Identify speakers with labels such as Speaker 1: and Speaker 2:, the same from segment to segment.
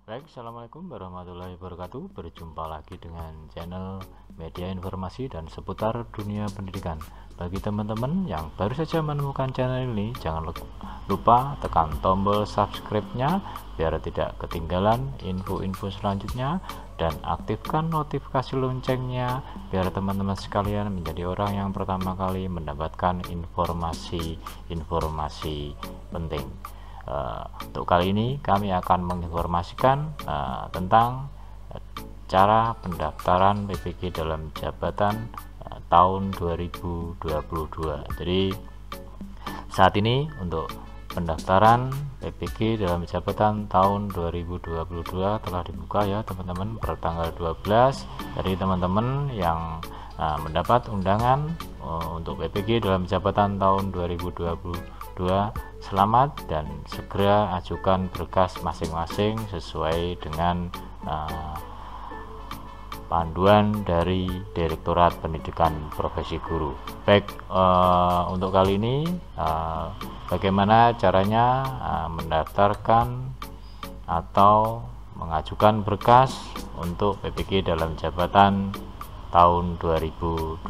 Speaker 1: Baik, Assalamualaikum warahmatullahi wabarakatuh. Berjumpa lagi dengan channel media informasi dan seputar dunia pendidikan. Bagi teman-teman yang baru saja menemukan channel ini, jangan lupa tekan tombol subscribe-nya biar tidak ketinggalan info-info selanjutnya, dan aktifkan notifikasi loncengnya biar teman-teman sekalian menjadi orang yang pertama kali mendapatkan informasi-informasi penting. Untuk kali ini kami akan menginformasikan tentang cara pendaftaran PPG dalam jabatan tahun 2022. Jadi saat ini untuk pendaftaran PPG dalam jabatan tahun 2022 telah dibuka ya teman-teman, per tanggal 12. Dari teman-teman yang mendapat undangan untuk PPG dalam jabatan tahun 2022, selamat dan segera ajukan berkas masing-masing sesuai dengan panduan dari Direktorat Pendidikan Profesi Guru. Baik, untuk kali ini bagaimana caranya mendaftarkan atau mengajukan berkas untuk PPG dalam jabatan tahun 2022.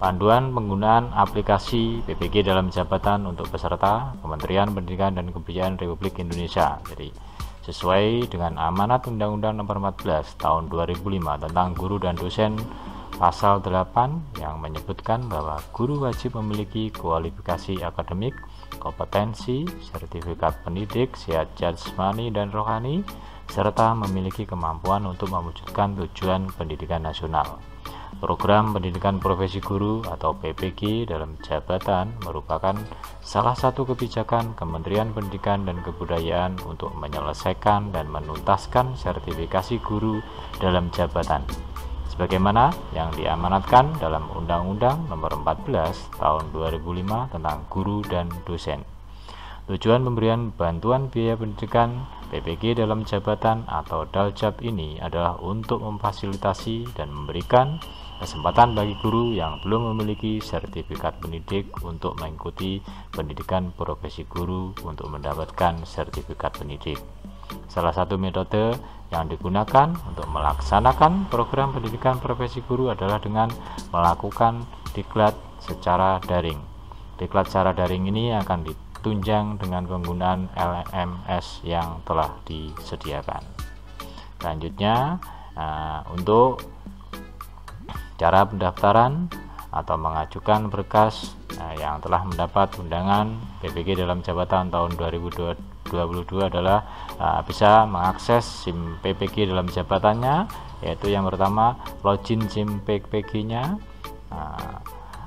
Speaker 1: Panduan penggunaan aplikasi PPG dalam jabatan untuk peserta Kementerian Pendidikan dan Kebudayaan Republik Indonesia. Jadi sesuai dengan amanat Undang-Undang Nomor 14 Tahun 2005 tentang guru dan dosen, pasal 8 yang menyebutkan bahwa guru wajib memiliki kualifikasi akademik, kompetensi, sertifikat pendidik, sehat jasmani dan rohani, serta memiliki kemampuan untuk mewujudkan tujuan pendidikan nasional. Program Pendidikan Profesi Guru atau PPG dalam jabatan merupakan salah satu kebijakan Kementerian Pendidikan dan Kebudayaan untuk menyelesaikan dan menuntaskan sertifikasi guru dalam jabatan, sebagaimana yang diamanatkan dalam Undang-Undang Nomor 14 Tahun 2005 tentang guru dan dosen. Tujuan pemberian bantuan biaya pendidikan PPG dalam jabatan atau Daljab ini adalah untuk memfasilitasi dan memberikan kesempatan bagi guru yang belum memiliki sertifikat pendidik untuk mengikuti pendidikan profesi guru untuk mendapatkan sertifikat pendidik. Salah satu metode yang digunakan untuk melaksanakan program pendidikan profesi guru adalah dengan melakukan diklat secara daring. Diklat secara daring ini akan ditunjang dengan penggunaan LMS yang telah disediakan. Selanjutnya, untuk cara pendaftaran atau mengajukan berkas yang telah mendapat undangan PPG dalam jabatan tahun 2022 adalah bisa mengakses SIM PPG dalam jabatannya, yaitu yang pertama login SIM PPG-nya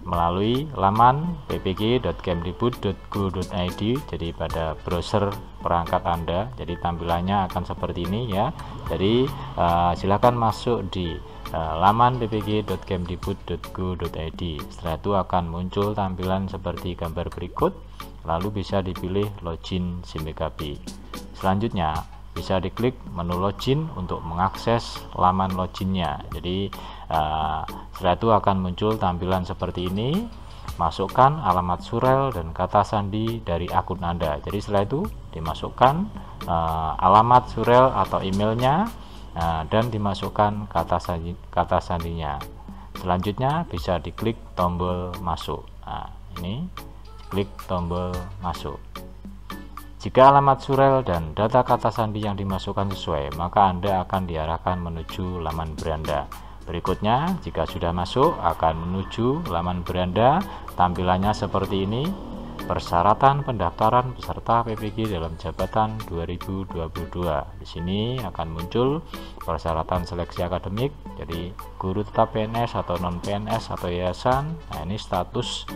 Speaker 1: melalui laman ppg.kemdikbud.go.id. jadi pada browser perangkat Anda, jadi tampilannya akan seperti ini ya. Jadi silakan masuk di laman ppg.kemdikbud.go.id. Setelah itu akan muncul tampilan seperti gambar berikut, lalu bisa dipilih login SIM PPG. Selanjutnya bisa diklik menu login untuk mengakses laman loginnya. Jadi setelah itu akan muncul tampilan seperti ini. Masukkan alamat surel dan kata sandi dari akun Anda. Jadi setelah itu dimasukkan alamat surel atau emailnya, dan dimasukkan kata sandinya. Selanjutnya bisa diklik tombol masuk. Ini klik tombol masuk. Jika alamat surel dan data kata sandi yang dimasukkan sesuai, maka Anda akan diarahkan menuju laman beranda. Berikutnya, jika sudah masuk, akan menuju laman beranda. Tampilannya seperti ini. Persyaratan pendaftaran peserta PPG dalam jabatan 2022. Di sini akan muncul persyaratan seleksi akademik, jadi guru tetap PNS atau non PNS atau yayasan. Nah, ini status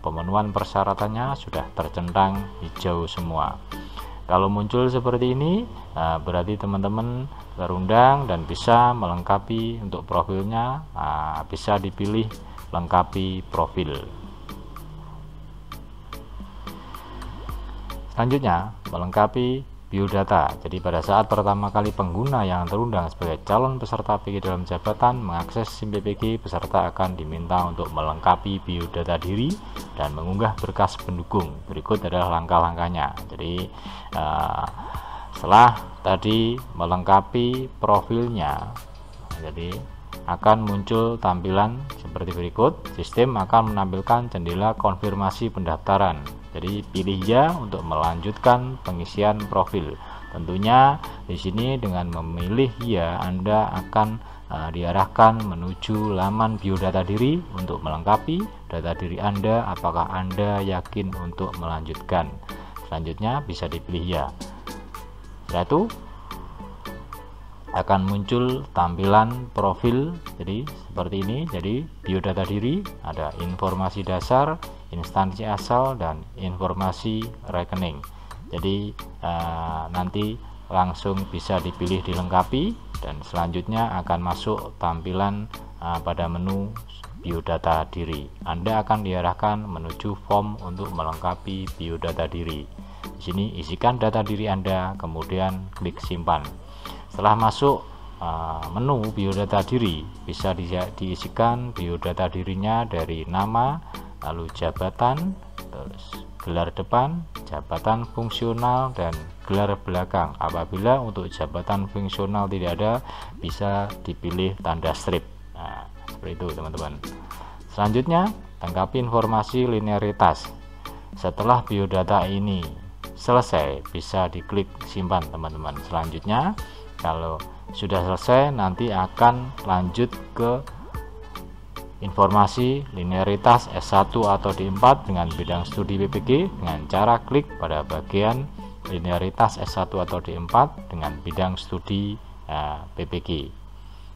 Speaker 1: pemenuhan persyaratannya sudah tercentang hijau semua. Kalau muncul seperti ini, berarti teman-teman terundang dan bisa melengkapi untuk profilnya. Bisa dipilih lengkapi profil. Selanjutnya, melengkapi biodata. Jadi pada saat pertama kali pengguna yang terundang sebagai calon peserta PPG dalam jabatan mengakses SIM PPG, peserta akan diminta untuk melengkapi biodata diri dan mengunggah berkas pendukung. Berikut adalah langkah-langkahnya. Jadi setelah tadi melengkapi profilnya, jadi akan muncul tampilan seperti berikut. Sistem akan menampilkan jendela konfirmasi pendaftaran. Jadi pilih ya untuk melanjutkan pengisian profil. Tentunya di sini dengan memilih ya, Anda akan diarahkan menuju laman biodata diri untuk melengkapi data diri Anda apakah Anda yakin untuk melanjutkan. Selanjutnya bisa dipilih ya. Setelah itu akan muncul tampilan profil, jadi seperti ini. Jadi biodata diri ada informasi dasar, instansi asal, dan informasi rekening. Jadi nanti langsung bisa dipilih dilengkapi, dan selanjutnya akan masuk tampilan pada menu biodata diri. Anda akan diarahkan menuju form untuk melengkapi biodata diri. Di sini isikan data diri Anda, kemudian klik simpan. Setelah masuk menu biodata diri, bisa diisikan biodata dirinya dari nama, lalu jabatan, terus gelar depan, jabatan fungsional, dan gelar belakang. Apabila untuk jabatan fungsional tidak ada, bisa dipilih tanda strip. Nah, seperti itu teman-teman. Selanjutnya, lengkapi informasi linearitas. Setelah biodata ini selesai, bisa diklik simpan teman-teman. Selanjutnya, kalau sudah selesai, nanti akan lanjut ke informasi linearitas S1 atau D4 dengan bidang studi PPG dengan cara klik pada bagian linearitas S1 atau D4 dengan bidang studi PPG.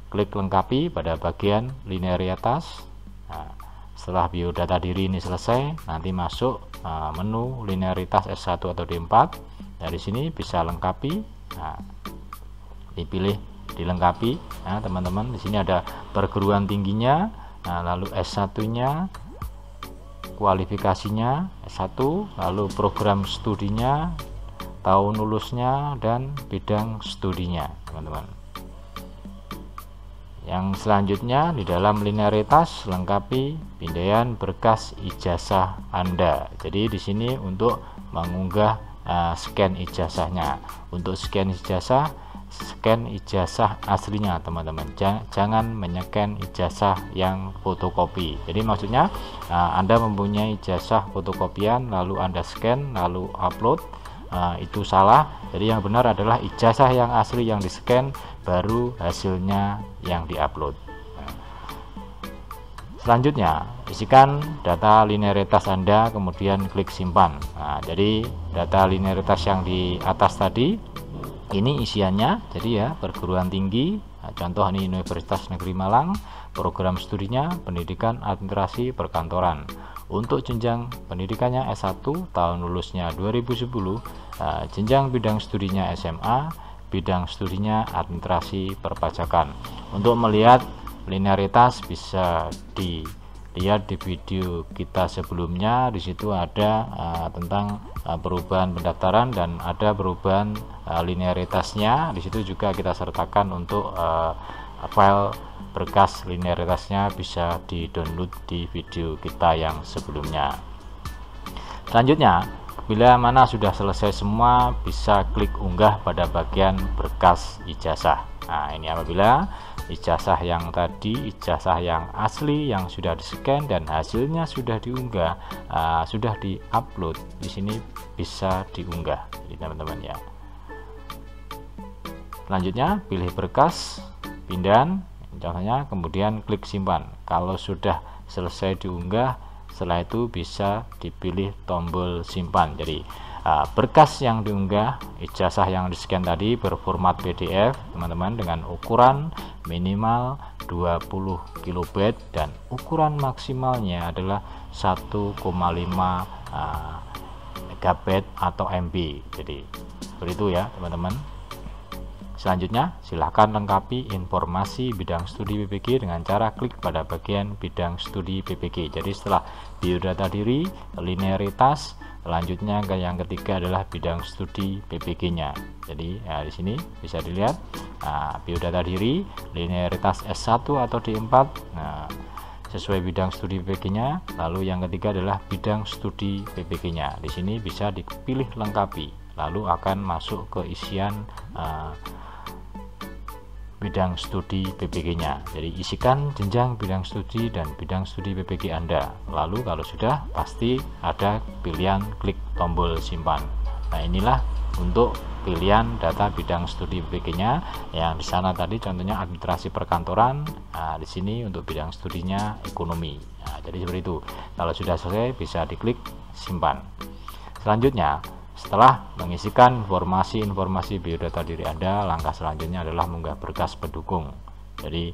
Speaker 1: Klik lengkapi pada bagian linearitas. Nah, setelah biodata diri ini selesai, nanti masuk menu linearitas S1 atau D4. Dari sini bisa lengkapi. Nah, dipilih dilengkapi. Nah, teman-teman, di sini ada perguruan tingginya, nah, lalu S1-nya, kualifikasinya S1, lalu program studinya, tahun lulusnya, dan bidang studinya, teman-teman. Yang selanjutnya di dalam linearitas lengkapi pindaian berkas ijazah Anda. Jadi di sini untuk mengunggah scan ijazahnya. Untuk scan ijazah, scan ijazah aslinya teman-teman, jangan menyekan ijazah yang fotokopi. Jadi maksudnya Anda mempunyai ijazah fotokopian lalu Anda scan lalu upload, itu salah. Jadi yang benar adalah ijazah yang asli yang di scan, baru hasilnya yang diupload. Selanjutnya isikan data linearitas Anda, kemudian klik simpan. Nah, jadi data linearitas yang di atas tadi ini isiannya. Jadi ya, perguruan tinggi, nah, contoh ini Universitas Negeri Malang, program studinya pendidikan administrasi perkantoran. Untuk jenjang pendidikannya S1, tahun lulusnya 2010, jenjang bidang studinya SMA, bidang studinya administrasi perpajakan. Untuk melihat linearitas bisa dilihat di video kita sebelumnya. Di situ ada tentang perubahan pendaftaran dan ada perubahan linearitasnya. Di situ juga kita sertakan untuk file berkas linearitasnya, bisa di-download di video kita yang sebelumnya. Selanjutnya, bila mana sudah selesai semua, bisa klik unggah pada bagian berkas ijazah. Nah, ini apabila ijazah yang tadi, ijazah yang asli yang sudah di-scan dan hasilnya sudah diunggah, sudah di-upload, di sini bisa diunggah. Jadi teman-teman ya. Selanjutnya, pilih berkas, pindahan, contohnya, kemudian klik simpan. Kalau sudah selesai diunggah, setelah itu bisa dipilih tombol simpan. Jadi berkas yang diunggah, ijazah yang di-scan tadi berformat PDF teman-teman, dengan ukuran minimal 20 KB dan ukuran maksimalnya adalah 1,5 MB atau MB. Jadi seperti itu ya teman-teman. Selanjutnya, silahkan lengkapi informasi bidang studi PPG dengan cara klik pada bagian bidang studi PPG. Jadi setelah biodata diri, linearitas, Selanjutnya yang ketiga adalah bidang studi PPG-nya. Jadi di sini bisa dilihat biodata diri, linearitas S1 atau D4 sesuai bidang studi PPG-nya. Lalu yang ketiga adalah bidang studi PPG-nya. Di sini bisa dipilih lengkapi, lalu akan masuk ke isian bidang studi PPG-nya. Jadi isikan jenjang bidang studi dan bidang studi PPG Anda. Lalu kalau sudah, pasti ada pilihan klik tombol simpan. Nah, inilah untuk pilihan data bidang studi PPG-nya. Yang di sana tadi contohnya administrasi perkantoran. Nah, di sini untuk bidang studinya ekonomi. Nah, jadi seperti itu. Kalau sudah selesai, bisa diklik simpan. Selanjutnya, setelah mengisikan informasi biodata diri Anda, langkah selanjutnya adalah mengunggah berkas pendukung. Jadi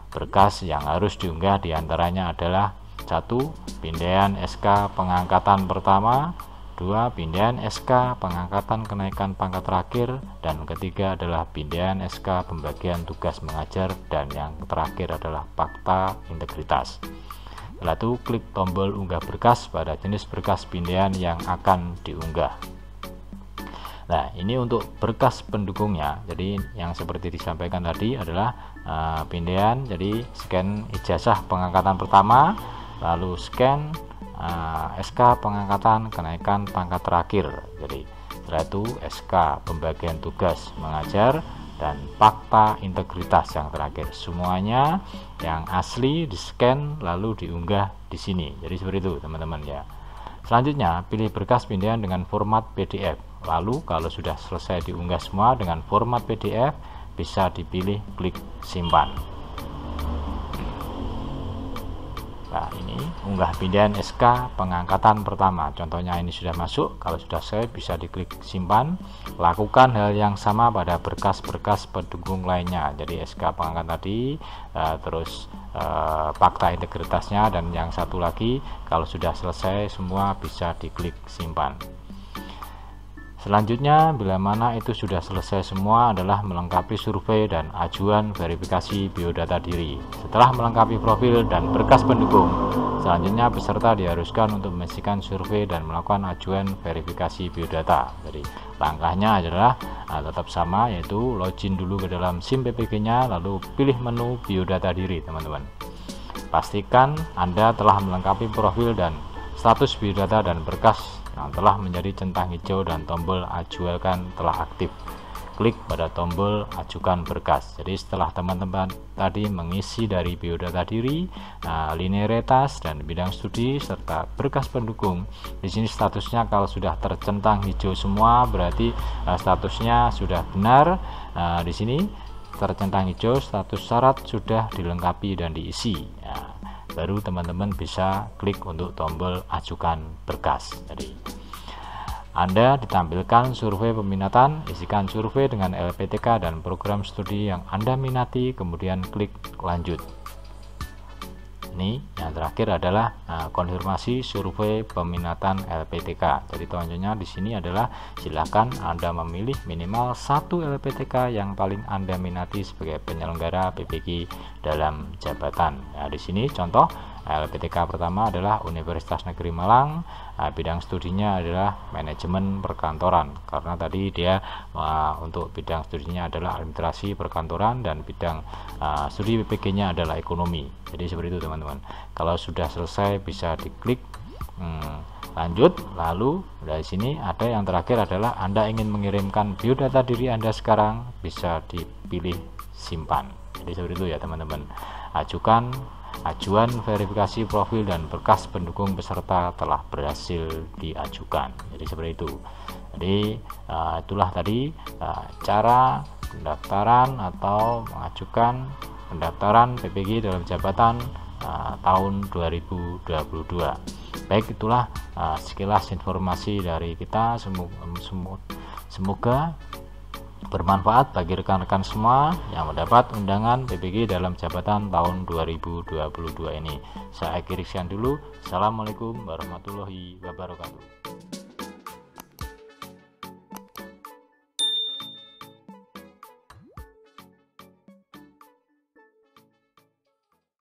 Speaker 1: berkas yang harus diunggah diantaranya adalah 1. Pindaian SK pengangkatan pertama, 2. Pindaian SK pengangkatan kenaikan pangkat terakhir, dan ketiga adalah pindaian SK pembagian tugas mengajar, dan yang terakhir adalah fakta integritas. Setelah itu klik tombol unggah berkas pada jenis berkas pindaian yang akan diunggah. Nah, ini untuk berkas pendukungnya. Jadi yang seperti disampaikan tadi adalah pindaian, jadi scan ijazah pengangkatan pertama, lalu scan SK pengangkatan kenaikan pangkat terakhir. Jadi setelah itu SK pembagian tugas mengajar, dan fakta integritas yang terakhir. Semuanya yang asli di scan lalu diunggah di sini. Jadi seperti itu teman-teman ya. Selanjutnya pilih berkas pindaian dengan format PDF. Lalu kalau sudah selesai diunggah semua dengan format PDF, bisa dipilih klik simpan. Nah, ini unggah pindaian SK pengangkatan pertama. Contohnya ini sudah masuk. Kalau sudah selesai, bisa diklik simpan. Lakukan hal yang sama pada berkas-berkas pendukung lainnya. Jadi SK pengangkatan tadi, terus fakta integritasnya, dan yang satu lagi. Kalau sudah selesai semua, bisa diklik simpan. Selanjutnya, bila mana itu sudah selesai semua, adalah melengkapi survei dan ajuan verifikasi biodata diri. Setelah melengkapi profil dan berkas pendukung, selanjutnya peserta diharuskan untuk mengisikan survei dan melakukan ajuan verifikasi biodata. Jadi langkahnya adalah tetap sama, yaitu login dulu ke dalam SIM PPG-nya, lalu pilih menu biodata diri teman-teman. Pastikan Anda telah melengkapi profil dan status biodata dan berkas yang telah menjadi centang hijau dan tombol ajukan telah aktif. Klik pada tombol ajukan berkas. Jadi setelah teman-teman tadi mengisi dari biodata diri, linearitas dan bidang studi serta berkas pendukung, di sini statusnya kalau sudah tercentang hijau semua berarti statusnya sudah benar. Di sini tercentang hijau, status syarat sudah dilengkapi dan diisi. Baru teman-teman bisa klik untuk tombol ajukan berkas. Jadi Anda ditampilkan survei peminatan, isikan survei dengan LPTK dan program studi yang Anda minati, kemudian klik lanjut. Ini yang terakhir adalah konfirmasi survei peminatan LPTK. Jadi tujuannya di sini adalah silakan Anda memilih minimal 1 LPTK yang paling Anda minati sebagai penyelenggara PPG dalam jabatan. Nah, di sini contoh LPTK pertama adalah Universitas Negeri Malang. Bidang studinya adalah manajemen perkantoran, karena tadi dia untuk bidang studinya adalah administrasi perkantoran, dan bidang studi PPG-nya adalah ekonomi. Jadi seperti itu teman-teman. Kalau sudah selesai bisa diklik lanjut. Lalu dari sini ada yang terakhir adalah Anda ingin mengirimkan biodata diri Anda sekarang, bisa dipilih simpan. Jadi seperti itu ya teman-teman. Ajuan verifikasi profil dan berkas pendukung peserta telah berhasil diajukan. Jadi seperti itu. Jadi itulah tadi cara pendaftaran atau mengajukan pendaftaran PPG dalam jabatan tahun 2022. Baik, itulah sekilas informasi dari kita. Semoga bermanfaat bagi rekan-rekan semua yang mendapat undangan PPG dalam jabatan tahun 2022 ini. Saya akhiri sekian dulu. Assalamualaikum warahmatullahi wabarakatuh.